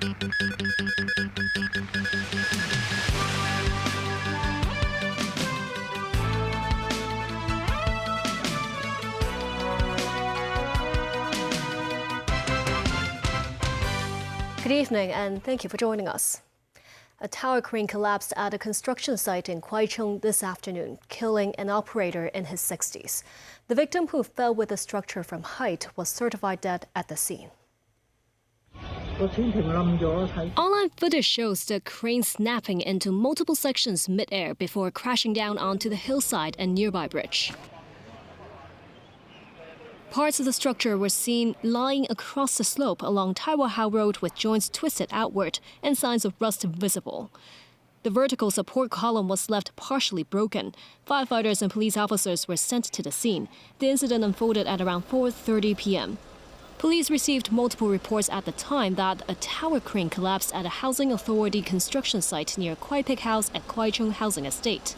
Good evening and thank you for joining us. A tower crane collapsed at a construction site in Kwaichung this afternoon, killing an operator in his 60s. The victim, who fell with the structure from height, was certified dead at the scene. Online footage shows the crane snapping into multiple sections mid-air before crashing down onto the hillside and nearby bridge. Parts of the structure were seen lying across the slope along Taiwan Hao Road with joints twisted outward and signs of rust visible. The vertical support column was left partially broken. Firefighters and police officers were sent to the scene. The incident unfolded at around 4:30 p.m. Police received multiple reports at the time that a tower crane collapsed at a housing authority construction site near Kwai Pik House at Kwaichung Housing Estate.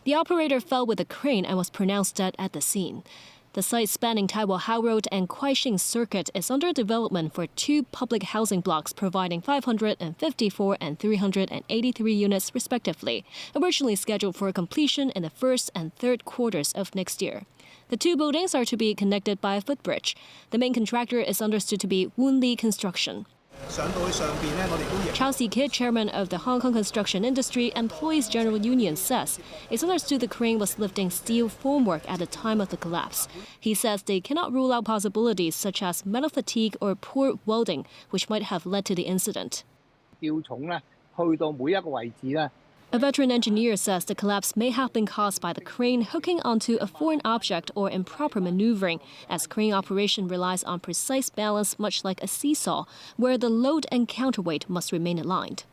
The operator fell with the crane and was pronounced dead at the scene. The site spanning Taiwan Hao Road and Kwaichung Circuit is under development for two public housing blocks providing 554 and 383 units respectively, originally scheduled for completion in the first and third quarters of next year. The two buildings are to be connected by a footbridge. The main contractor is understood to be Woon Lee Construction. Chelsea Kidd, chairman of the Hong Kong Construction Industry Employees General Union, says it's understood the crane was lifting steel formwork at the time of the collapse. He says they cannot rule out possibilities such as metal fatigue or poor welding, which might have led to the incident. A veteran engineer says the collapse may have been caused by the crane hooking onto a foreign object or improper maneuvering, as crane operation relies on precise balance much like a seesaw, where the load and counterweight must remain aligned.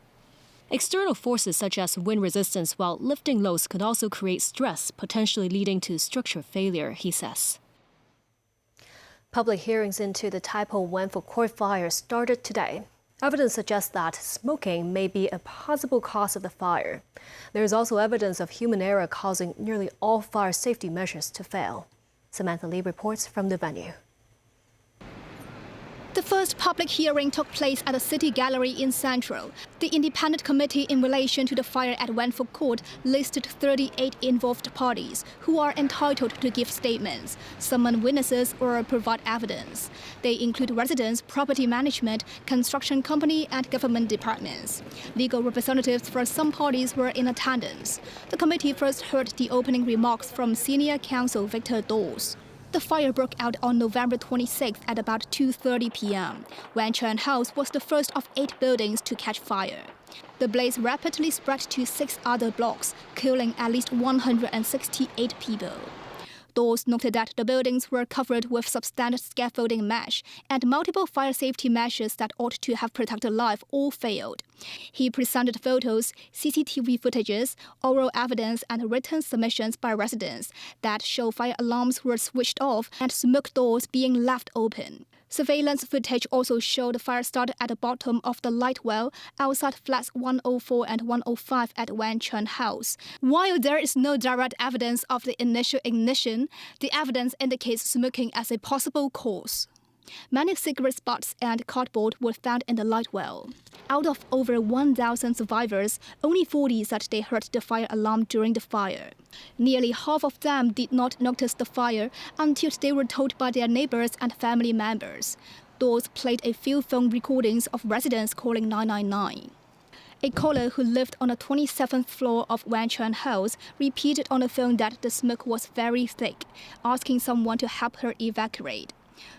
External forces such as wind resistance while lifting loads could also create stress, potentially leading to structure failure, he says. Public hearings into the Tai Po Wanfo court fire started today. Evidence suggests that smoking may be a possible cause of the fire. There is also evidence of human error causing nearly all fire safety measures to fail. Samantha Lee reports from the venue. The first public hearing took place at the City Gallery in Central. The independent committee in relation to the fire at Wanfo Court listed 38 involved parties who are entitled to give statements, summon witnesses or provide evidence. They include residents, property management, construction company and government departments. Legal representatives for some parties were in attendance. The committee first heard the opening remarks from senior counsel Victor Dawes. The fire broke out on November 26th at about 2:30 p.m. Wan Chuan House was the first of 8 buildings to catch fire. The blaze rapidly spread to 6 other blocks, killing at least 168 people. Dawes noted that the buildings were covered with substandard scaffolding mesh, and multiple fire safety measures that ought to have protected life all failed. He presented photos, CCTV footages, oral evidence and written submissions by residents that show fire alarms were switched off and smoke doors being left open. Surveillance footage also showed the fire started at the bottom of the light well outside flats 104 and 105 at Wan Chuan House. While there is no direct evidence of the initial ignition, the evidence indicates smoking as a possible cause. Many cigarette butts and cardboard were found in the light well. Out of over 1,000 survivors, only 40 said they heard the fire alarm during the fire. Nearly half of them did not notice the fire until they were told by their neighbors and family members. Dawes played a few phone recordings of residents calling 999. A caller who lived on the 27th floor of Wan Chuan House repeated on the phone that the smoke was very thick, asking someone to help her evacuate.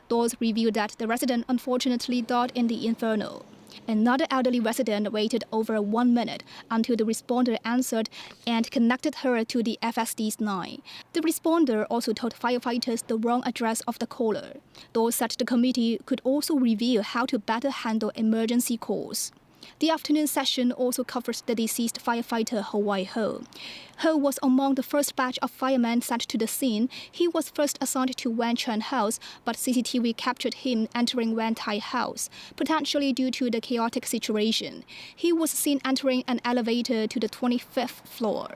Dawes revealed that the resident unfortunately died in the inferno. Another elderly resident waited over 1 minute until the responder answered and connected her to the FSD's line. The responder also told firefighters the wrong address of the caller. Dawes said the committee could also review how to better handle emergency calls. The afternoon session also covers the deceased firefighter Ho Wai Ho. Ho was among the first batch of firemen sent to the scene. He was first assigned to Wan Chuan House, but CCTV captured him entering Wan Tai House, potentially due to the chaotic situation. He was seen entering an elevator to the 25th floor.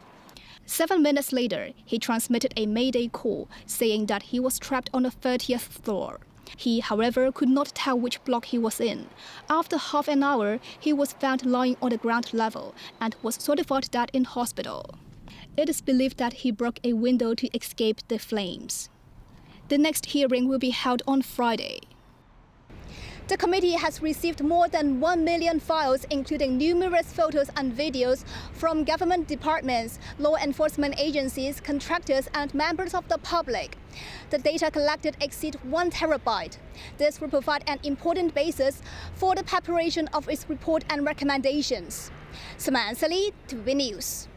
7 minutes later, he transmitted a mayday call saying that he was trapped on the 30th floor. He, however, could not tell which block he was in. After half an hour, he was found lying on the ground level and was certified dead in hospital. It is believed that he broke a window to escape the flames. The next hearing will be held on Friday. The committee has received more than 1 million files, including numerous photos and videos from government departments, law enforcement agencies, contractors, and members of the public. The data collected exceed 1 terabyte. This will provide an important basis for the preparation of its report and recommendations. Samantha Lee, TVB News.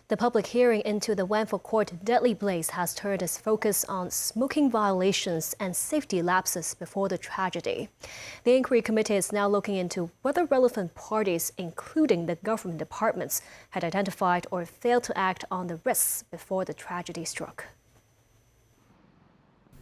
The public hearing into the Wanford Court deadly blaze has turned its focus on smoking violations and safety lapses before the tragedy. The inquiry committee is now looking into whether relevant parties, including the government departments, had identified or failed to act on the risks before the tragedy struck.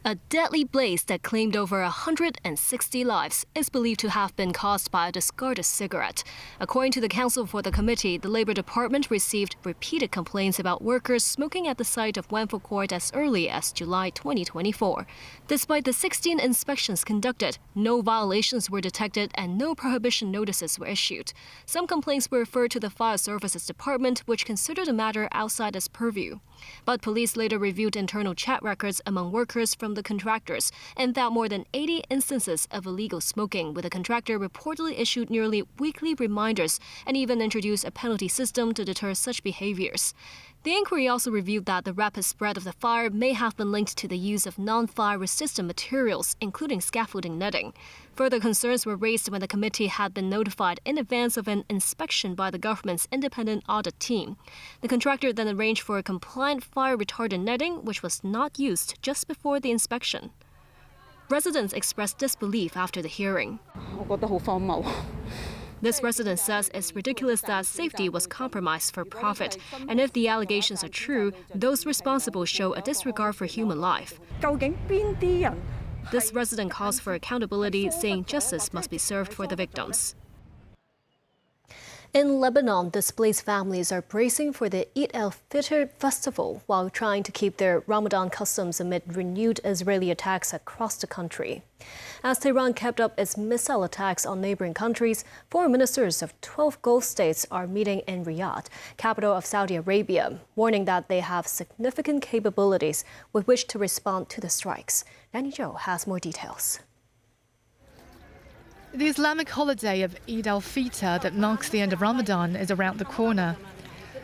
A deadly blaze that claimed over 160 lives is believed to have been caused by a discarded cigarette. According to the counsel for the committee, the Labour Department received repeated complaints about workers smoking at the site of Wanford Court as early as July 2024. Despite the 16 inspections conducted, no violations were detected and no prohibition notices were issued. Some complaints were referred to the Fire Services Department, which considered the matter outside its purview. But police later reviewed internal chat records among workers from the contractors and found more than 80 instances of illegal smoking, with the contractor reportedly issued nearly weekly reminders and even introduced a penalty system to deter such behaviors. The inquiry also revealed that the rapid spread of the fire may have been linked to the use of non-fire resistant materials, including scaffolding netting. Further concerns were raised when the committee had been notified in advance of an inspection by the government's independent audit team. The contractor then arranged for a compliant fire-retardant netting, which was not used just before the inspection. Residents expressed disbelief after the hearing. This resident says it's ridiculous that safety was compromised for profit, and if the allegations are true, those responsible show a disregard for human life. This resident calls for accountability, saying justice must be served for the victims. In Lebanon, displaced families are bracing for the Eid al-Fitr festival while trying to keep their Ramadan customs amid renewed Israeli attacks across the country. As Tehran kept up its missile attacks on neighboring countries, foreign ministers of 12 Gulf states are meeting in Riyadh, capital of Saudi Arabia, warning that they have significant capabilities with which to respond to the strikes. Nanny Zhou has more details. The Islamic holiday of Eid al-Fitr that marks the end of Ramadan is around the corner.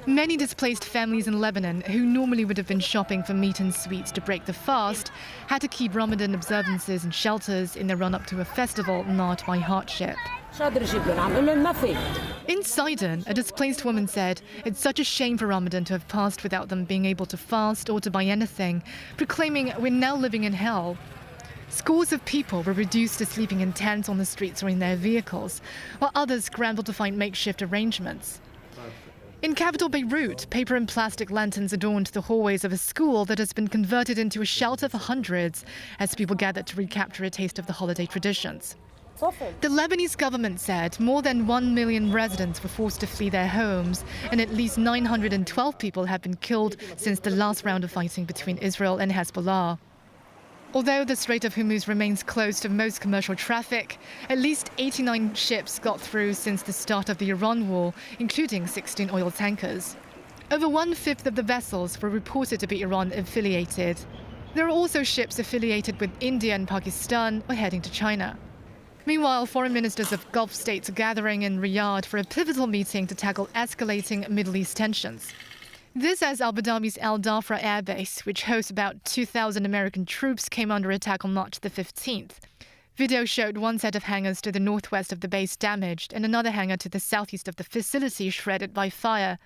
Many displaced families in Lebanon, who normally would have been shopping for meat and sweets to break the fast, had to keep Ramadan observances in shelters in the run-up to a festival marred by hardship. In Sidon, a displaced woman said, "It's such a shame for Ramadan to have passed without them being able to fast or to buy anything, proclaiming, 'We're now living in hell.'" Scores of people were reduced to sleeping in tents on the streets or in their vehicles, while others scrambled to find makeshift arrangements. In capital Beirut, paper and plastic lanterns adorned the hallways of a school that has been converted into a shelter for hundreds as people gathered to recapture a taste of the holiday traditions. The Lebanese government said more than 1 million residents were forced to flee their homes, and at least 912 people have been killed since the last round of fighting between Israel and Hezbollah. Although the Strait of Hormuz remains closed to most commercial traffic, at least 89 ships got through since the start of the Iran war, including 16 oil tankers. Over 1/5 of the vessels were reported to be Iran-affiliated. There are also ships affiliated with India and Pakistan or heading to China. Meanwhile, foreign ministers of Gulf states are gathering in Riyadh for a pivotal meeting to tackle escalating Middle East tensions. This as Abu Dhabi's Al Dhafra Air Base, which hosts about 2,000 American troops, came under attack on March the 15th. Video showed one set of hangars to the northwest of the base damaged and another hangar to the southeast of the facility shredded by fire.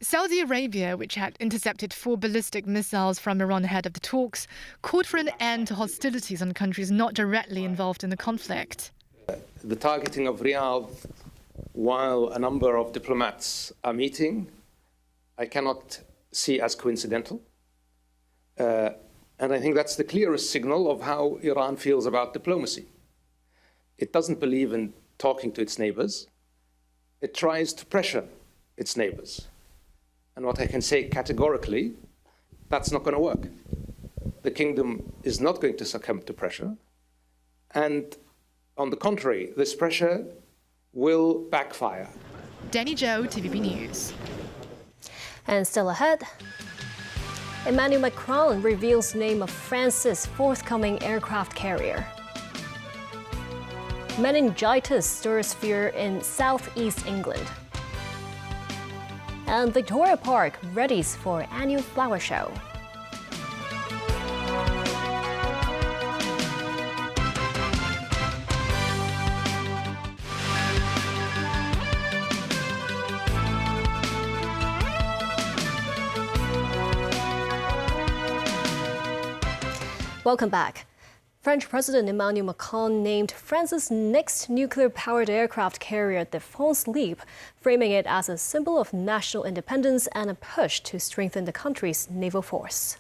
Saudi Arabia, which had intercepted 4 ballistic missiles from Iran ahead of the talks, called for an end to hostilities on countries not directly involved in the conflict. The targeting of Riyadh, while a number of diplomats are meeting, I cannot see as coincidental. And I think that's the clearest signal of how Iran feels about diplomacy. It doesn't believe in talking to its neighbors. It tries to pressure its neighbors. And what I can say categorically, that's not going to work. the kingdom is not going to succumb to pressure. And on the contrary, this pressure will backfire. Danny Zhou, TVB News. And still ahead, Emmanuel Macron reveals name of France's forthcoming aircraft carrier. Meningitis stirs fear in southeast England. And Victoria Park readies for annual flower show. Welcome back. French President Emmanuel Macron named France's next nuclear-powered aircraft carrier the France Leap, framing it as a symbol of national independence and a push to strengthen the country's naval force.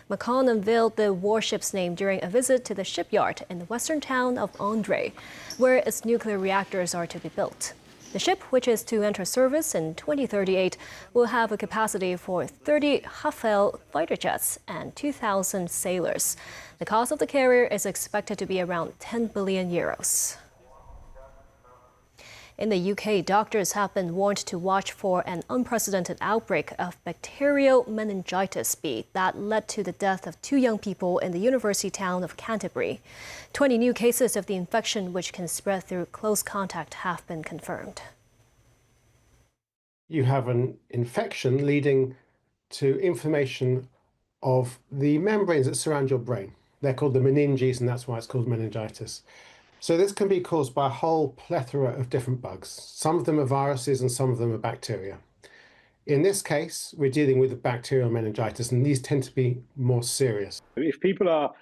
Macron unveiled the warship's name during a visit to the shipyard in the western town of André, where its nuclear reactors are to be built. The ship, which is to enter service in 2038, will have a capacity for 30 Rafale fighter jets and 2,000 sailors. The cost of the carrier is expected to be around 10 billion euros. In the UK, doctors have been warned to watch for an unprecedented outbreak of bacterial meningitis B that led to the death of 2 young people in the university town of Canterbury. 20 new cases of the infection, which can spread through close contact, have been confirmed. You have an infection leading to inflammation of the membranes that surround your brain. They're called the meninges, and that's why it's called meningitis. So this can be caused by a whole plethora of different bugs. Some of them are viruses and some of them are bacteria. In this case, we're dealing with bacterial meningitis, and these tend to be more serious. If people are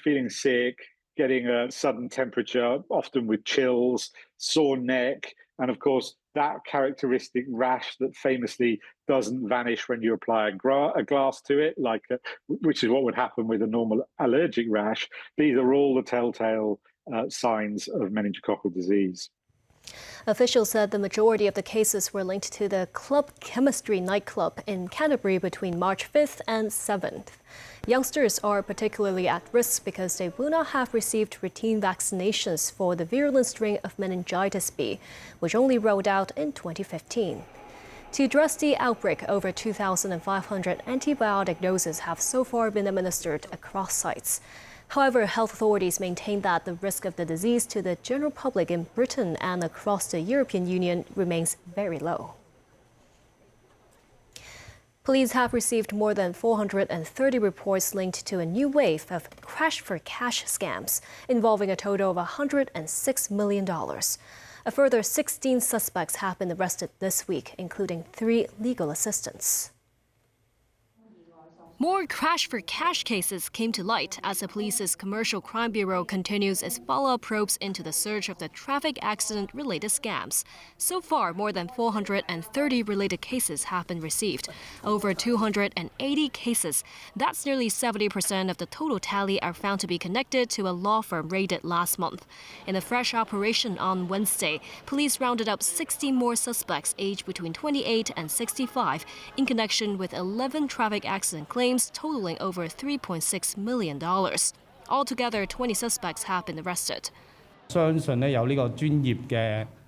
feeling sick, getting a sudden temperature, often with chills, sore neck, and of course, that characteristic rash that famously doesn't vanish when you apply a glass to it, which is what would happen with a normal allergic rash, these are all the telltale signs of meningococcal disease. Officials said the majority of the cases were linked to the Club Chemistry nightclub in Canterbury between March 5th and 7th. Youngsters are particularly at risk because they will not have received routine vaccinations for the virulent strain of meningitis B, which only rolled out in 2015. To address the outbreak, over 2,500 antibiotic doses have so far been administered across sites. However, health authorities maintain that the risk of the disease to the general public in Britain and across the European Union remains very low. Police have received more than 430 reports linked to a new wave of crash for cash scams involving a total of $106 million. A further 16 suspects have been arrested this week, including 3 legal assistants. More crash for cash cases came to light as the police's Commercial Crime Bureau continues its follow-up probes into the search of the traffic accident-related scams. So far, more than 430 related cases have been received. Over 280 cases, that's nearly 70% of the total tally, are found to be connected to a law firm raided last month. In a fresh operation on Wednesday, police rounded up 60 more suspects aged between 28 and 65 in connection with 11 traffic accident claims totaling over $3.6 million. Altogether, 20 suspects have been arrested.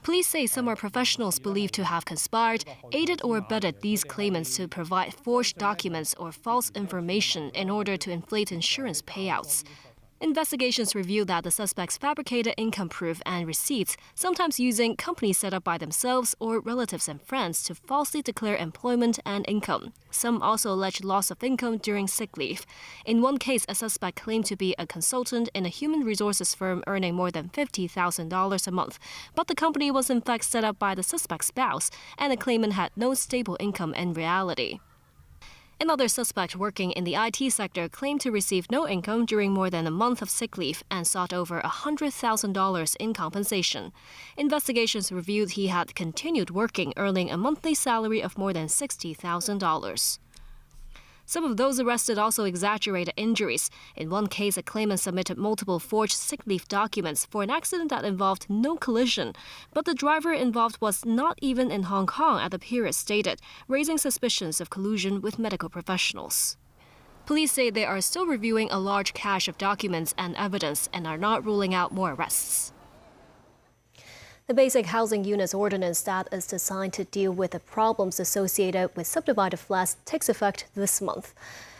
Police say some are professionals believed to have conspired, aided or abetted these claimants to provide forged documents or false information in order to inflate insurance payouts. Investigations reveal that the suspects fabricated income proof and receipts, sometimes using companies set up by themselves or relatives and friends to falsely declare employment and income. Some also allege loss of income during sick leave. In one case, a suspect claimed to be a consultant in a human resources firm earning more than $50,000 a month, but the company was in fact set up by the suspect's spouse, and the claimant had no stable income in reality. Another suspect working in the IT sector claimed to receive no income during more than a month of sick leave and sought over $100,000 in compensation. Investigations revealed he had continued working, earning a monthly salary of more than $60,000. Some of those arrested also exaggerated injuries. In one case, a claimant submitted multiple forged sick leave documents for an accident that involved no collision, but the driver involved was not even in Hong Kong at the period stated, raising suspicions of collusion with medical professionals. Police say they are still reviewing a large cache of documents and evidence and are not ruling out more arrests. The Basic Housing Units Ordinance that is designed to deal with the problems associated with subdivided flats takes effect this month.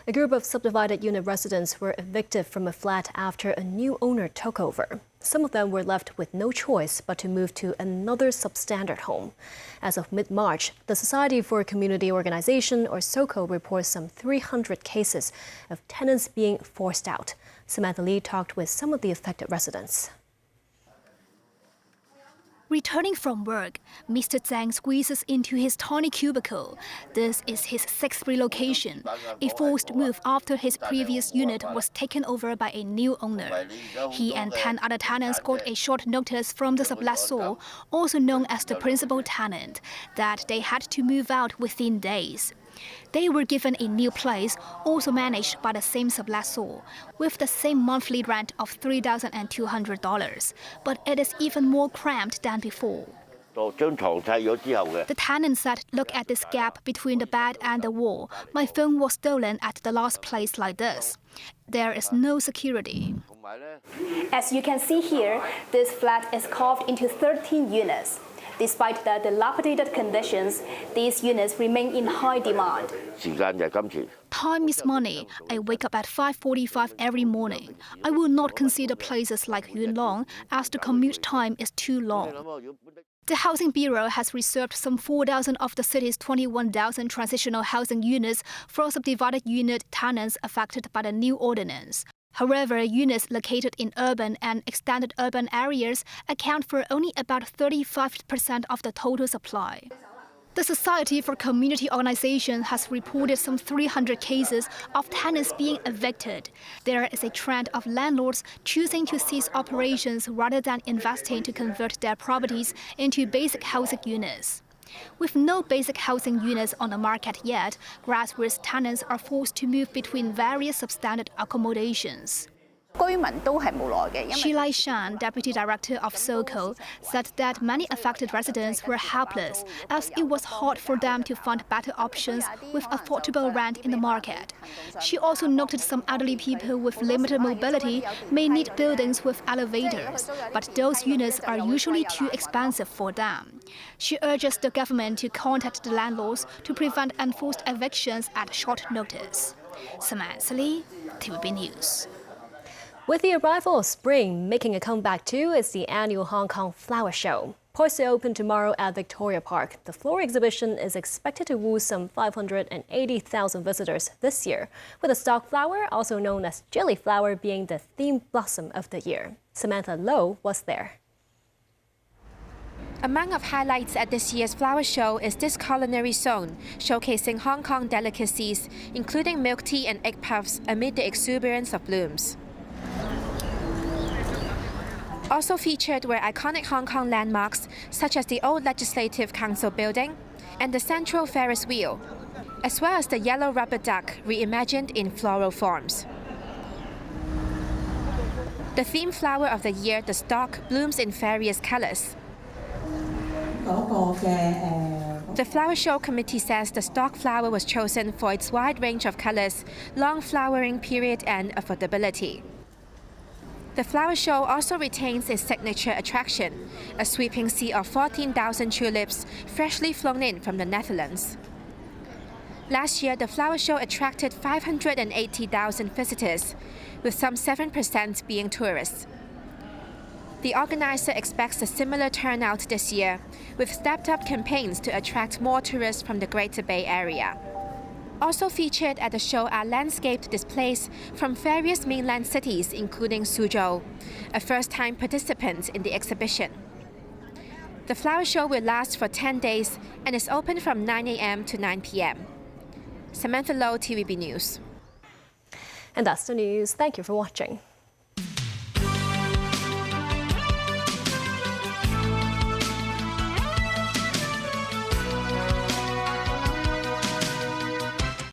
A group of subdivided unit residents were evicted from a flat after a new owner took over. Some of them were left with no choice but to move to another substandard home. As of mid-March, the Society for Community Organization, or SOCO, reports some 300 cases of tenants being forced out. Samantha Lee talked with some of the affected residents. Returning from work, Mr. Zhang squeezes into his tiny cubicle. This is his sixth relocation, a forced move after his previous unit was taken over by a new owner. He and 10 other tenants got a short notice from the sublessor, also known as the principal tenant, that they had to move out within days. They were given a new place, also managed by the same sublessor, with the same monthly rent of $3,200, but it is even more cramped than before. The tenant said, "Look at this gap between the bed and the wall. My phone was stolen at the last place like this. There is no security." As you can see here, this flat is carved into 13 units. Despite the dilapidated conditions, these units remain in high demand. Time is money. I wake up at 5:45 every morning. I will not consider places like Yunlong as the commute time is too long. The Housing Bureau has reserved some 4,000 of the city's 21,000 transitional housing units for subdivided unit tenants affected by the new ordinance. However, units located in urban and extended urban areas account for only about 35% of the total supply. The Society for Community Organization has reported some 300 cases of tenants being evicted. There is a trend of landlords choosing to cease operations rather than investing to convert their properties into basic housing units. With no basic housing units on the market yet, grassroots tenants are forced to move between various substandard accommodations. Shilai Shan, Deputy Director of SOCO, said that many affected residents were helpless as it was hard for them to find better options with affordable rent in the market. She also noted some elderly people with limited mobility may need buildings with elevators, but those units are usually too expensive for them. She urges the government to contact the landlords to prevent enforced evictions at short notice. Samantha Lee, TVB News. With the arrival of spring, making a comeback too is the annual Hong Kong Flower Show. Poised to open tomorrow at Victoria Park, the floral exhibition is expected to woo some 580,000 visitors this year, with the stock flower, also known as jelly flower, being the theme blossom of the year. Samantha Lowe was there. Among of highlights at this year's flower show is this culinary zone, showcasing Hong Kong delicacies, including milk tea and egg puffs amid the exuberance of blooms. Also featured were iconic Hong Kong landmarks such as the old Legislative Council building and the Central Ferris wheel, as well as the yellow rubber duck reimagined in floral forms. The theme flower of the year, the stock, blooms in various colors. The flower show committee says the stock flower was chosen for its wide range of colors, long flowering period, and affordability. The flower show also retains its signature attraction, a sweeping sea of 14,000 tulips freshly flown in from the Netherlands. Last year, the flower show attracted 580,000 visitors, with some 7% being tourists. The organizer expects a similar turnout this year, with stepped-up campaigns to attract more tourists from the Greater Bay Area. Also featured at the show are landscaped displays from various mainland cities, including Suzhou, a first-time participant in the exhibition. The flower show will last for 10 days and is open from 9 a.m. to 9 p.m. Samantha Lowe, TVB News. And that's the news. Thank you for watching.